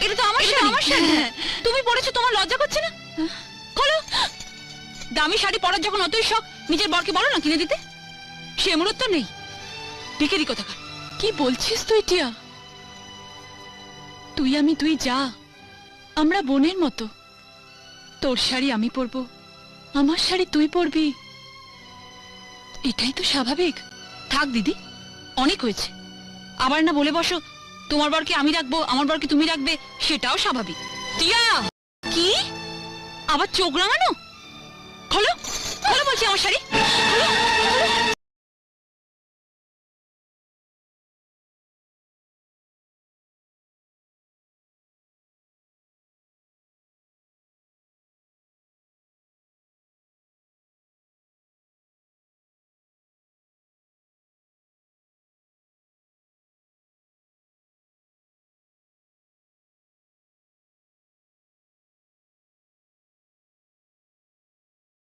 এটা তো আমার শাড়ি। আমার শাড়ি তুমি পরেছো, তোমার লজ্জা করছে না? খোলো। দামি শাড়ি পরার যখন অতই শখ, নিজের বরকে বলো না কিনে দিতে। সে মুহূর্ত নেই, ভিখারি কোথাকার। কি বলছিস তুই টিয়া? তুই আমি তুই যা, আমরা বোনের মতো। তোর শাড়ি আমি পরবো, আমার শাড়ি তুই পরবি, এটাই তো স্বাভাবিক। থাক দিদি, অনেক হয়েছে। আবার না বলে বসো তোমার বরকে আমি রাখবো, আমার বরকে তুমি রাখবে, সেটাও স্বাভাবিক। টিয়া, কি আবার চোখ রাঙানো? খোলো, খোলো বলছি আমার শাড়ি। খোলো, খোলো।